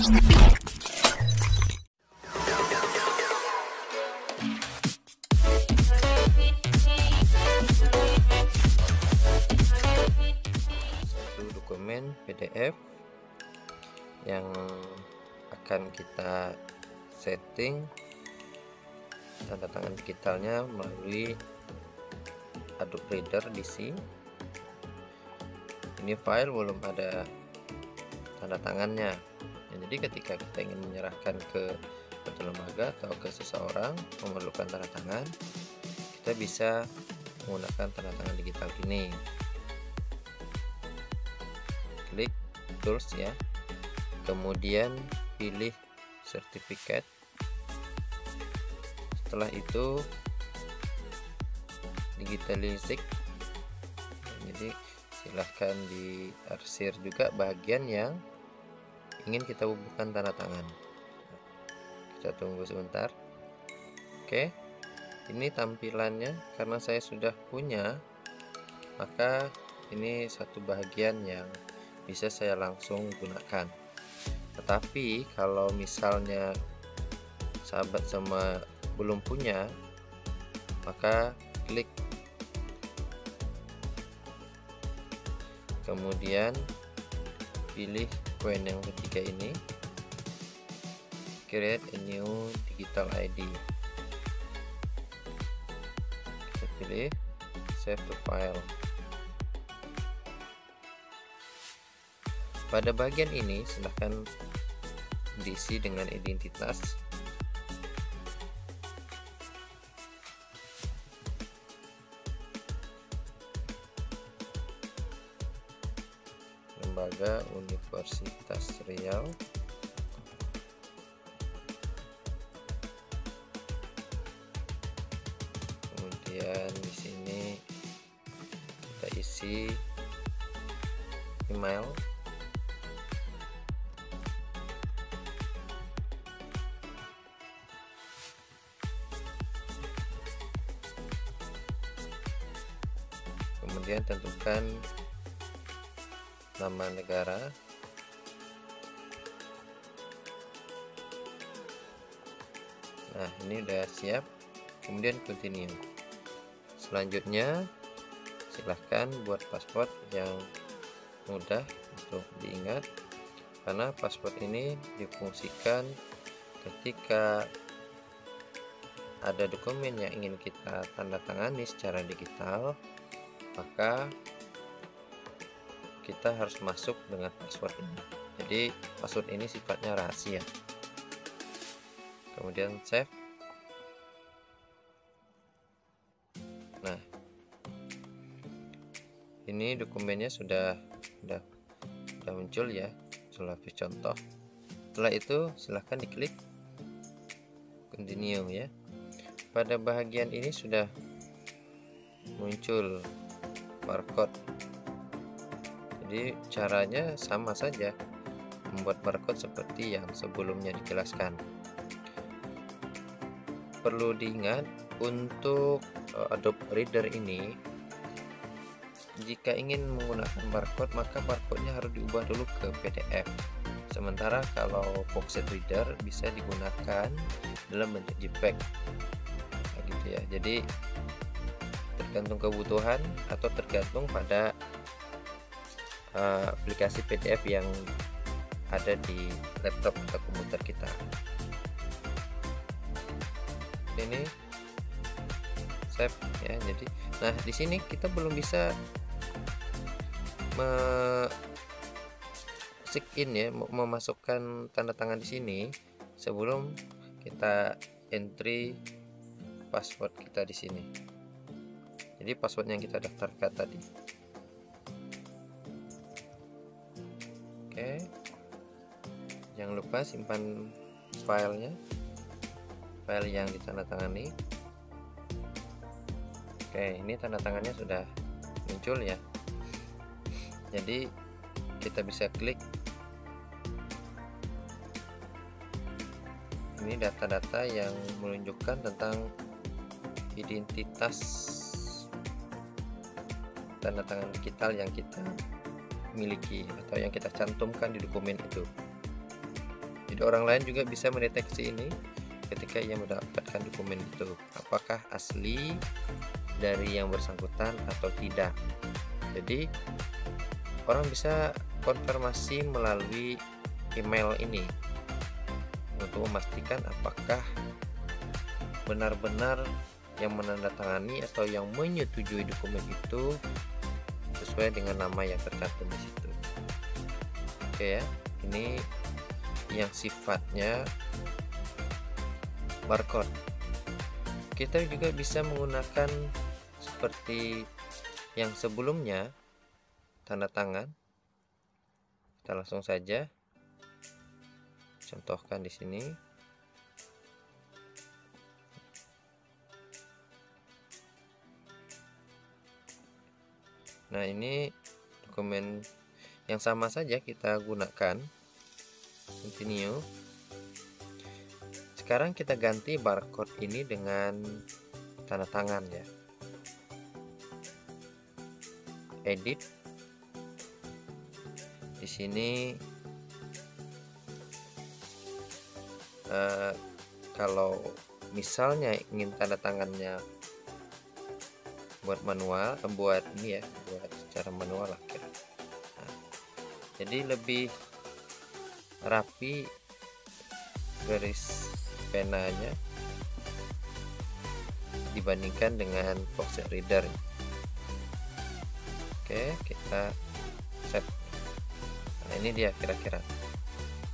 Satu dokumen PDF yang akan kita setting tanda tangan digitalnya melalui Adobe Reader DC. Ini file belum ada tanda tangannya. Jadi ketika kita ingin menyerahkan ke suatu lembaga atau ke seseorang memerlukan tanda tangan, kita bisa menggunakan tanda tangan digital ini. Klik tools ya, kemudian pilih sertifikat. Setelah itu digitalistik. Jadi silahkan diarsir juga bagian yang ingin kita bubuhkan tanda tangan. Kita tunggu sebentar. Oke, ini tampilannya. Karena saya sudah punya, maka ini satu bagian yang bisa saya langsung gunakan. Tetapi kalau misalnya sahabat sama belum punya, maka klik kemudian pilih koin yang ketiga ini, create a new digital ID. Kita pilih save to file. Pada bagian ini silahkan diisi dengan identitas, lembaga Universitas Riau, kemudian di sini kita isi email, kemudian tentukan nama negara, nah ini udah siap, kemudian continue. Selanjutnya silahkan buat password yang mudah untuk diingat, karena password ini difungsikan ketika ada dokumen yang ingin kita tanda tangani secara digital, maka kita harus masuk dengan password ini. Jadi password ini sifatnya rahasia. Kemudian save. Nah, ini dokumennya sudah muncul ya, sudah contoh. Setelah itu silahkan diklik continue ya. Pada bagian ini sudah muncul barcode. Jadi caranya sama saja, membuat barcode seperti yang sebelumnya dijelaskan. Perlu diingat untuk Adobe Reader ini, jika ingin menggunakan barcode maka barcode-nya harus diubah dulu ke PDF. Sementara kalau Foxit Reader bisa digunakan dalam bentuk JPEG, gitu ya. Jadi tergantung kebutuhan atau tergantung pada aplikasi PDF yang ada di laptop atau komputer kita. Ini save ya. Jadi, nah di sini kita belum bisa sign in ya, memasukkan tanda tangan di sini sebelum kita entry password kita di sini. Jadi password yang kita daftarkan tadi. Oke, jangan lupa simpan filenya, file yang ditandatangani. Oke, ini tanda tangannya sudah muncul ya. Jadi kita bisa klik ini data-data yang menunjukkan tentang identitas tanda tangan digital yang kita miliki atau yang kita cantumkan di dokumen itu. Jadi orang lain juga bisa mendeteksi ini ketika ia mendapatkan dokumen itu, apakah asli dari yang bersangkutan atau tidak. Jadi orang bisa konfirmasi melalui email ini untuk memastikan apakah benar-benar yang menandatangani atau yang menyetujui dokumen itu sesuai dengan nama yang tercantum di situ. Oke ya, ini yang sifatnya barcode. Kita juga bisa menggunakan seperti yang sebelumnya, tanda tangan. Kita langsung saja contohkan di sini. Nah, ini dokumen yang sama saja kita gunakan. Continue. Sekarang kita ganti barcode ini dengan tanda tangan ya. Edit. Di sini kalau misalnya ingin tanda tangannya buat manual, buat ini ya, buat secara manual lah kira. Nah, jadi lebih rapi garis penanya dibandingkan dengan box reader. Oke, kita set. Nah, ini dia kira-kira,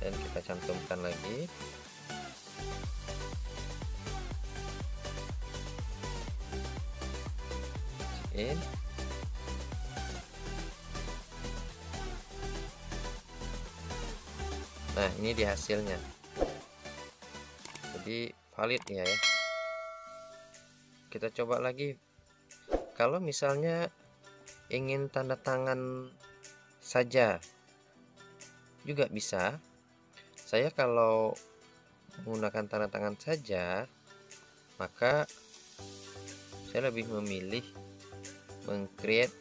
dan kita cantumkan lagi. Nah, ini di hasilnya, jadi valid ya. Kita coba lagi. Kalau misalnya ingin tanda tangan saja juga bisa. Saya kalau menggunakan tanda tangan saja, maka saya lebih memilih meng-create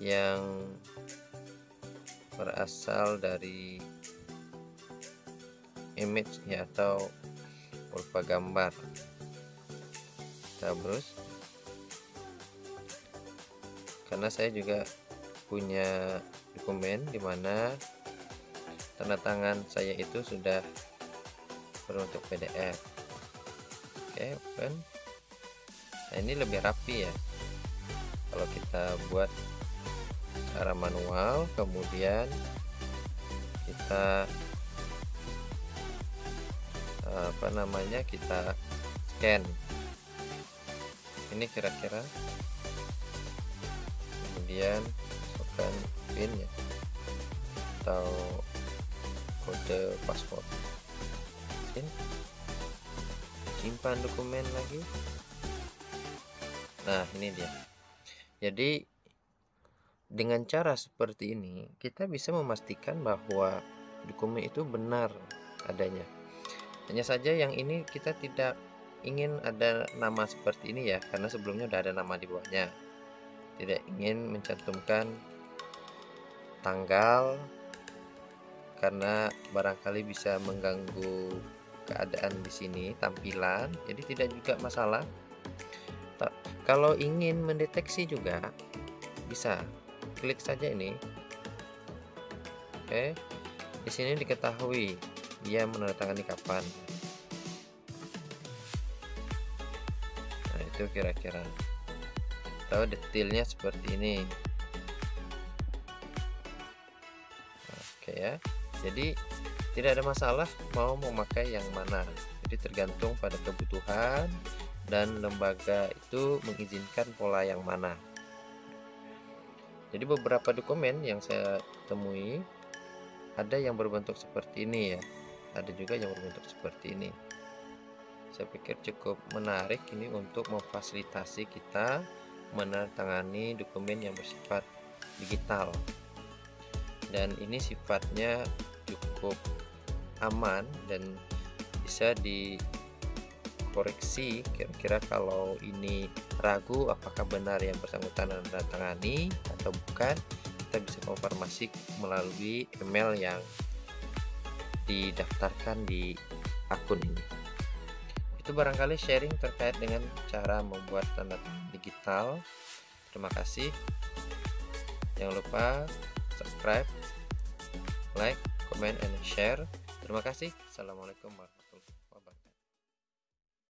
yang berasal dari image ya, atau berupa gambar. Kita browse, karena saya juga punya dokumen di mana tanda tangan saya itu sudah berbentuk PDF. Oke, open. Nah, ini lebih rapi ya kalau kita buat secara manual, kemudian kita kita scan. Ini kira-kira, kemudian masukkan PIN ya, atau kode password. Simpan dokumen lagi. Nah, ini dia. Jadi dengan cara seperti ini kita bisa memastikan bahwa dokumen itu benar adanya. Hanya saja yang ini kita tidak ingin ada nama seperti ini ya, karena sebelumnya udah ada nama di bawahnya. Tidak ingin mencantumkan tanggal karena barangkali bisa mengganggu keadaan di sini, tampilan. Jadi tidak juga masalah. Kalau ingin mendeteksi juga bisa klik saja ini. Oke, di sini diketahui dia menandatangani kapan. Nah, itu kira-kira, atau detailnya seperti ini. Oke ya, jadi tidak ada masalah mau memakai yang mana. Jadi tergantung pada kebutuhan dan lembaga itu mengizinkan pola yang mana. Jadi beberapa dokumen yang saya temui ada yang berbentuk seperti ini ya, ada juga yang berbentuk seperti ini. Saya pikir cukup menarik ini untuk memfasilitasi kita menandatangani dokumen yang bersifat digital, dan ini sifatnya cukup aman dan bisa dikoreksi. Kira-kira kalau ini ragu apakah benar yang bersangkutan menandatangani atau bukan, kita bisa konfirmasi melalui email yang didaftarkan di akun ini. Itu barangkali sharing terkait dengan cara membuat tanda tangan digital. Terima kasih. Jangan lupa subscribe, like, comment, and share. Terima kasih. Assalamualaikum warahmatullahi wabarakatuh.